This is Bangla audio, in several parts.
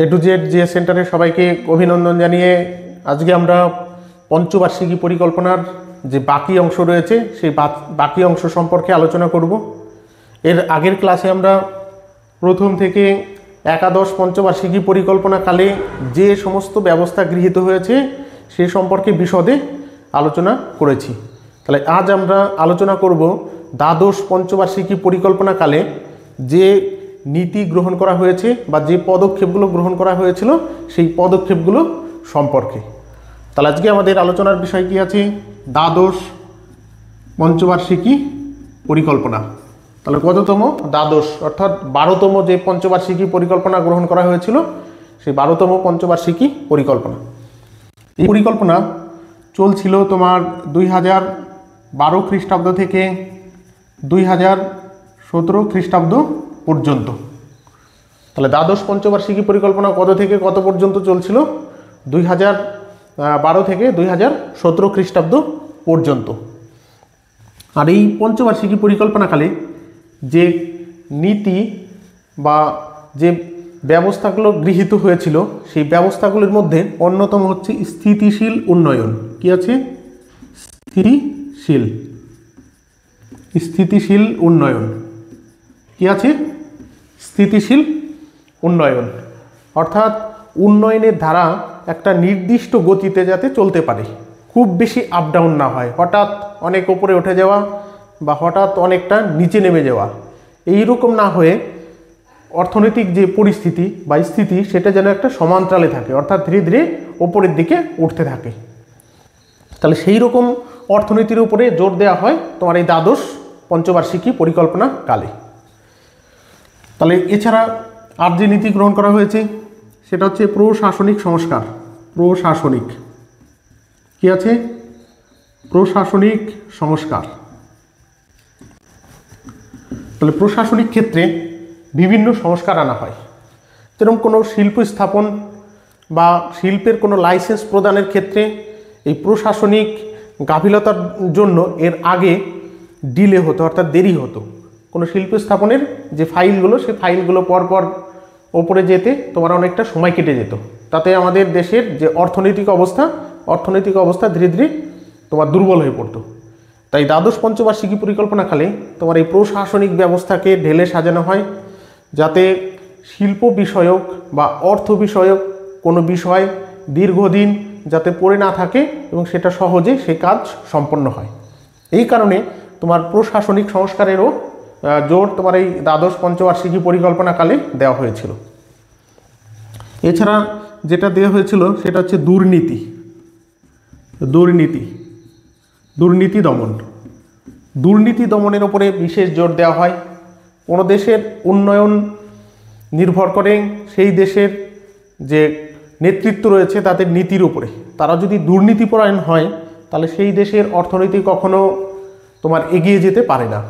এ টু জেড জিএস সেন্টারে সবাইকে অভিনন্দন জানিয়ে আজকে আমরা পঞ্চবার্ষিকী পরিকল্পনার যে বাকি অংশ রয়েছে সেই বাকি অংশ সম্পর্কে আলোচনা করব। এর আগের ক্লাসে আমরা প্রথম থেকে একাদশ পঞ্চবার্ষিকী পরিকল্পনাকালে যে সমস্ত ব্যবস্থা গৃহীত হয়েছে সে সম্পর্কে বিশদে আলোচনা করেছি। তাহলে আজ আমরা আলোচনা করব দ্বাদশ পঞ্চবার্ষিকী পরিকল্পনাকালে যে নীতি গ্রহণ করা হয়েছে বা যে পদক্ষেপগুলো গ্রহণ করা হয়েছিল সেই পদক্ষেপগুলো সম্পর্কে। তাহলে আজকে আমাদের আলোচনার বিষয় কি আছে? দ্বাদশ পঞ্চবার্ষিকী পরিকল্পনা। তাহলে কততম? দ্বাদশ, অর্থাৎ 12তম যে পঞ্চবার্ষিকী পরিকল্পনা গ্রহণ করা হয়েছিল সেই 12তম পঞ্চবার্ষিকী পরিকল্পনা। এই পরিকল্পনা চলছিল তোমার 2012 খ্রিস্টাব্দ থেকে 2017 খ্রিস্টাব্দ পর্যন্ত। তাহলে দ্বাদশ পঞ্চবার্ষিকী পরিকল্পনা কত থেকে কত পর্যন্ত চলছিল? 2012 থেকে 2017 খ্রিস্টাব্দ পর্যন্ত। আর এই পঞ্চবার্ষিকী পরিকল্পনাকালে যে নীতি বা যে ব্যবস্থাগুলো গৃহীত হয়েছিল সেই ব্যবস্থাগুলোর মধ্যে অন্যতম হচ্ছে স্থিতিশীল উন্নয়ন। কি আছে? স্থিতিশীল উন্নয়ন। কি আছে? স্থিতিশীল উন্নয়ন, অর্থাৎ উন্নয়নের ধারা একটা নির্দিষ্ট গতিতে যাতে চলতে পারে, খুব বেশি আপ ডাউন না হয়, হঠাৎ অনেক উপরে উঠে যাওয়া বা হঠাৎ অনেকটা নিচে নেমে যাওয়া, এই রকম না হয়ে অর্থনৈতিক যে পরিস্থিতি বা স্থিতি সেটা যেন একটা সমান্তরালে থাকে, অর্থাৎ ধীরে ধীরে ওপরের দিকে উঠতে থাকে। তাহলে সেই রকম অর্থনীতির উপরে জোর দেওয়া হয় তোমার এই দ্বাদশ পঞ্চবার্ষিকী পরিকল্পনা কালে। তাহলে এছাড়া আর যে নীতি গ্রহণ করা হয়েছে সেটা হচ্ছে প্রশাসনিক সংস্কার। প্রশাসনিক কি আছে? প্রশাসনিক সংস্কার। তাহলে প্রশাসনিক ক্ষেত্রে বিভিন্ন সংস্কার আনা হয়, যেরকম কোনো শিল্প স্থাপন বা শিল্পের কোনো লাইসেন্স প্রদানের ক্ষেত্রে এই প্রশাসনিক গাফিলতার জন্য এর আগে ডিলে হতো, অর্থাৎ দেরি হতো। কোনো শিল্প স্থাপনের যে ফাইলগুলো সেই ফাইলগুলো পরপর ওপরে যেতে তোমার অনেকটা সময় কেটে যেত, তাতে আমাদের দেশের যে অর্থনৈতিক অবস্থা ধীরে ধীরে তোমার দুর্বল হয়ে পড়তো। তাই দ্বাদশ পঞ্চবার্ষিকী পরিকল্পনাকালে তোমার এই প্রশাসনিক ব্যবস্থাকে ঢেলে সাজানো হয় যাতে শিল্প বিষয়ক বা অর্থ বিষয়ক কোনো বিষয় দীর্ঘদিন যাতে পড়ে না থাকে এবং সেটা সহজে সেই কাজ সম্পন্ন হয়। এই কারণে তোমার প্রশাসনিক সংস্কারেরও জোর তোমার এই দ্বাদশ পঞ্চবার্ষিকী পরিকল্পনাকালে দেওয়া হয়েছিল। এছাড়া যেটা দেওয়া হয়েছিল সেটা হচ্ছে দুর্নীতি দমন। দুর্নীতি দমনের উপরে বিশেষ জোর দেওয়া হয়। কোনো দেশের উন্নয়ন নির্ভর করে সেই দেশের যে নেতৃত্ব রয়েছে তাদের নীতির উপরে। তারা যদি দুর্নীতিপরায়ণ হয় তাহলে সেই দেশের অর্থনীতি কখনো তোমার এগিয়ে যেতে পারে না।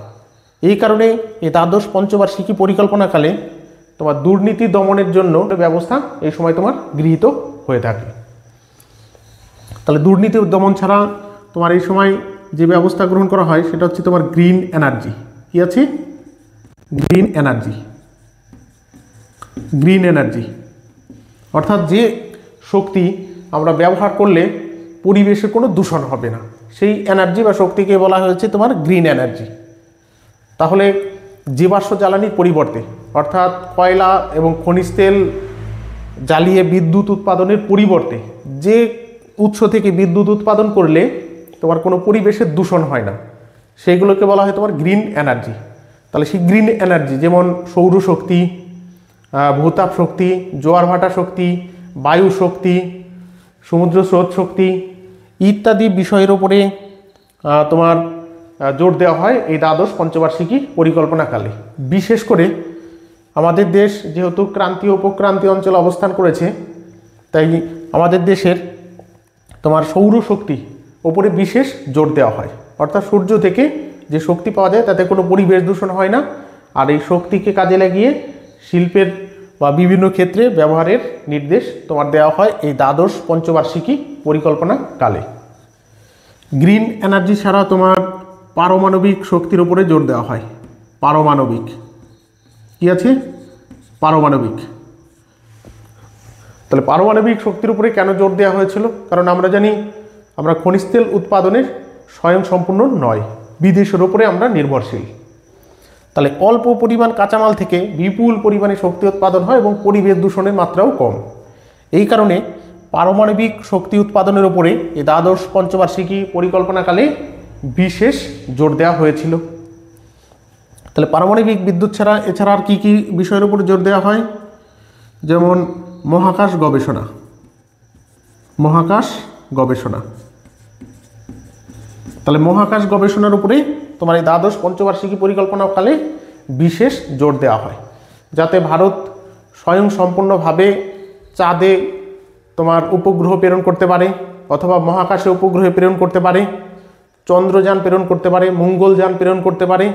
এই কারণে এই দ্বাদশ পঞ্চবার্ষিকী পরিকল্পনাকালে তোমার দুর্নীতি দমনের জন্য ব্যবস্থা এই সময় তোমার গৃহীত হয়ে থাকে। তাহলে দুর্নীতি দমন ছাড়া তোমার এই সময় যে ব্যবস্থা গ্রহণ করা হয় সেটা হচ্ছে তোমার গ্রিন এনার্জি। কি আছে? গ্রিন এনার্জি, অর্থাৎ যে শক্তি আমরা ব্যবহার করলে পরিবেশের কোনো দূষণ হবে না, সেই এনার্জি বা শক্তিকে বলা হয়েছে তোমার গ্রিন এনার্জি। তাহলে জীবাশ্ম জ্বালানির পরিবর্তে, অর্থাৎ কয়লা এবং খনিজ তেল জ্বালিয়ে বিদ্যুৎ উৎপাদনের পরিবর্তে যে উৎস থেকে বিদ্যুৎ উৎপাদন করলে তোমার কোনো পরিবেশের দূষণ হয় না, সেইগুলোকে বলা হয় তোমার গ্রিন এনার্জি। তাহলে সেই গ্রিন এনার্জি যেমন সৌরশক্তি, ভূতাপ শক্তি, জোয়ার ভাটা শক্তি, বায়ু শক্তি, সমুদ্র স্রোত শক্তি ইত্যাদি বিষয়ের ওপরে তোমার জোর দেওয়া হয় এই দ্বাদশ পঞ্চবার্ষিকী পরিকল্পনাকালে। বিশেষ করে আমাদের দেশ যেহেতু ক্রান্তীয় উপক্রান্তীয় অঞ্চলে অবস্থান করেছে, তাই আমাদের দেশের তোমার সৌরশক্তি ওপরে বিশেষ জোর দেওয়া হয়, অর্থাৎ সূর্য থেকে যে শক্তি পাওয়া যায় তাতে কোনো পরিবেশ দূষণ হয় না। আর এই শক্তিকে কাজে লাগিয়ে শিল্পের বা বিভিন্ন ক্ষেত্রে ব্যবহারের নির্দেশ তোমার দেওয়া হয় এই দ্বাদশ পঞ্চবার্ষিকী পরিকল্পনা কালে। গ্রিন এনার্জি ছাড়া তোমার পারমাণবিক শক্তির উপরে জোর দেওয়া হয়। পারমাণবিক কি আছে? পারমাণবিক তাহলে পারমাণবিক শক্তির উপরে কেন জোর দেওয়া হয়েছিল? কারণ আমরা জানি আমরা খনিজ তেল উৎপাদনের স্বয়ংসম্পূর্ণ নয়, বিদেশের উপরে আমরা নির্ভরশীল। তাহলে অল্প পরিমাণ কাঁচামাল থেকে বিপুল পরিমাণে শক্তি উৎপাদন হয় এবং পরিবেশ দূষণের মাত্রাও কম। এই কারণে পারমাণবিক শক্তি উৎপাদনের উপরে এই দ্বাদশ পঞ্চবার্ষিকী পরিকল্পনাকালে বিশেষ জোর দেওয়া হয়েছিল। তাহলে পারমাণবিক বিদ্যুৎ ছাড়া এছাড়া আর কী কী বিষয়ের উপর জোর দেওয়া হয়? যেমন মহাকাশ গবেষণা, মহাকাশ গবেষণা। তাহলে মহাকাশ গবেষণার উপরে তোমার এই দ্বাদশ পঞ্চবার্ষিকী পরিকল্পনাকালে বিশেষ জোর দেওয়া হয়, যাতে ভারত স্বয়ংসম্পূর্ণভাবে চাঁদে তোমার উপগ্রহ প্রেরণ করতে পারে, অথবা মহাকাশে উপগ্রহ প্রেরণ করতে পারে, চন্দ্রযান প্রেরণ করতে পারে, মঙ্গলযান প্রেরণ করতে পারে,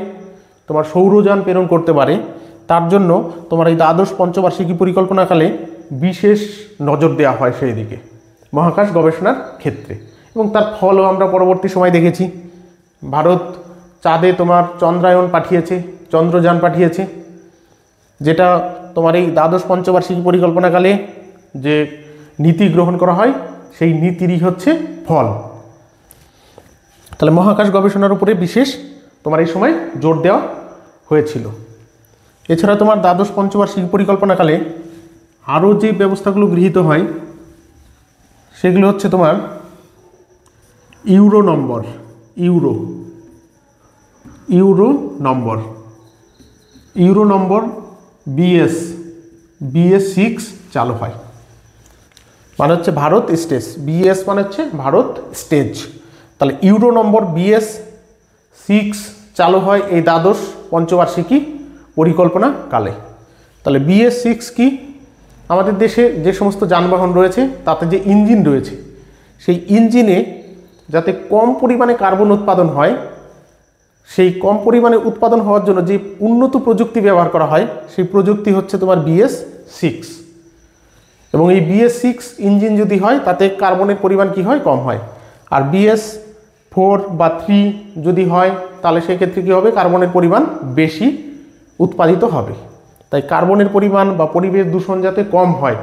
তোমার সৌরযান প্রেরণ করতে পারে। তার জন্য তোমার এই দ্বাদশ পঞ্চবার্ষিকী পরিকল্পনাকালে বিশেষ নজর দেওয়া হয় সেই দিকে মহাকাশ গবেষণার ক্ষেত্রে। এবং তার ফলও আমরা পরবর্তী সময় দেখেছি। ভারত চাঁদে তোমার চন্দ্রায়ন পাঠিয়েছে, চন্দ্রযান পাঠিয়েছে, যেটা তোমার এই দ্বাদশ পঞ্চবার্ষিকী পরিকল্পনাকালে যে নীতি গ্রহণ করা হয় সেই নীতিরই হচ্ছে ফল। তাহলে মহাকাশ গবেষণার উপরে বিশেষ তোমার এই সময় জোর দেওয়া হয়েছিল। এছাড়া তোমার দ্বাদশ পঞ্চবার্ষিকী পরিকল্পনাকালে আরও যে ব্যবস্থাগুলো গৃহীত হয় সেগুলো হচ্ছে তোমার ইউরো নম্বর, ইউরো নম্বর BS 6 চালু হয়। মানে হচ্ছে ভারত স্টেজ, BS মানে হচ্ছে ভারত স্টেজ। তাহলে ইউরো নম্বর BS 6 চালু হয় এই দ্বাদশ পঞ্চবার্ষিকী পরিকল্পনা কালে। তাহলে BS 6 কি? আমাদের দেশে যে সমস্ত যানবাহন রয়েছে তাতে যে ইঞ্জিন রয়েছে সেই ইঞ্জিনে যাতে কম পরিমাণে কার্বন উৎপাদন হয়, সেই কম পরিমাণে উৎপাদন হওয়ার জন্য যে উন্নত প্রযুক্তি ব্যবহার করা হয় সেই প্রযুক্তি হচ্ছে তোমার BS 6। এবং এই BS 6 ইঞ্জিন যদি হয় তাতে কার্বনের পরিমাণ কি হয়? কম হয়। আর BS 4 বা 3 যদি হয় তাহলে সেক্ষেত্রে কী হবে? কার্বনের পরিমাণ বেশি উৎপাদিত হবে। তাই কার্বনের পরিমাণ বা পরিবেশ দূষণ যাতে কম হয়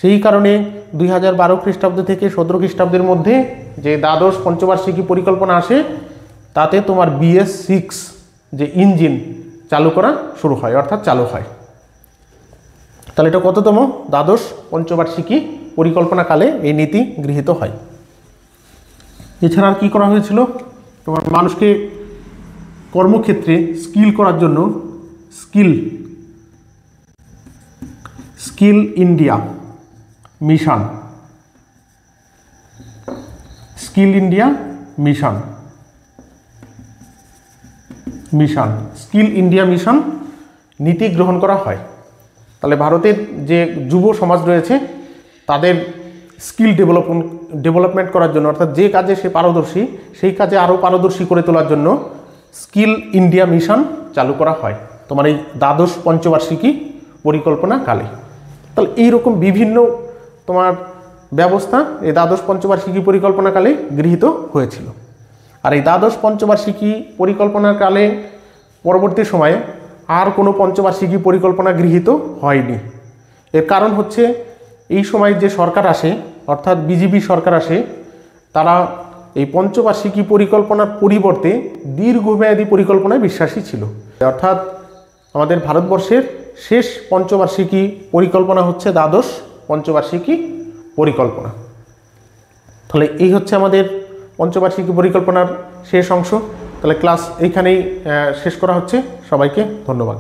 সেই কারণে 2012 খ্রিস্টাব্দ থেকে 17 খ্রিস্টাব্দের মধ্যে যে দ্বাদশ পঞ্চবার্ষিকী পরিকল্পনা আসে তাতে তোমার BS 6 যে ইঞ্জিন চালু করা শুরু হয়, অর্থাৎ চালু হয়। তাহলে এটা কততম দ্বাদশ পঞ্চবার্ষিকী পরিকল্পনাকালে এই নীতি গৃহীত হয়। এছাড়া আর কী করা হয়েছিল? তোমার মানুষকে কর্মক্ষেত্রে স্কিল করার জন্য skill India mission, skill India mission নীতি গ্রহণ করা হয়। তাহলে ভারতের যে যুব সমাজ রয়েছে তাদের স্কিল ডেভেলপমেন্ট করার জন্য, অর্থাৎ যে কাজে সে পারদর্শী সেই কাজে আরও পারদর্শী করে তোলার জন্য স্কিল ইন্ডিয়া মিশন চালু করা হয় তোমার এই দ্বাদশ পঞ্চবার্ষিকী পরিকল্পনা কালে। তাহলে এইরকম বিভিন্ন তোমার ব্যবস্থা এই দ্বাদশ পঞ্চবার্ষিকী পরিকল্পনাকালে গৃহীত হয়েছিল। আর এই দ্বাদশ পঞ্চবার্ষিকী পরিকল্পনার কালে পরবর্তী সময়ে আর কোনো পঞ্চবার্ষিকী পরিকল্পনা গৃহীত হয়নি। এর কারণ হচ্ছে এই সময় যে সরকার আসে, অর্থাৎ বিজেপি সরকার আসে, তারা এই পঞ্চবার্ষিকী পরিকল্পনার পরিবর্তে দীর্ঘমেয়াদী পরিকল্পনায় বিশ্বাসী ছিল। অর্থাৎ আমাদের ভারতবর্ষের শেষ পঞ্চবার্ষিকী পরিকল্পনা হচ্ছে দ্বাদশ পঞ্চবার্ষিকী পরিকল্পনা। তাহলে এই হচ্ছে আমাদের পঞ্চবার্ষিকী পরিকল্পনার শেষ অংশ। তাহলে ক্লাস এইখানেই শেষ করা হচ্ছে। সবাইকে ধন্যবাদ।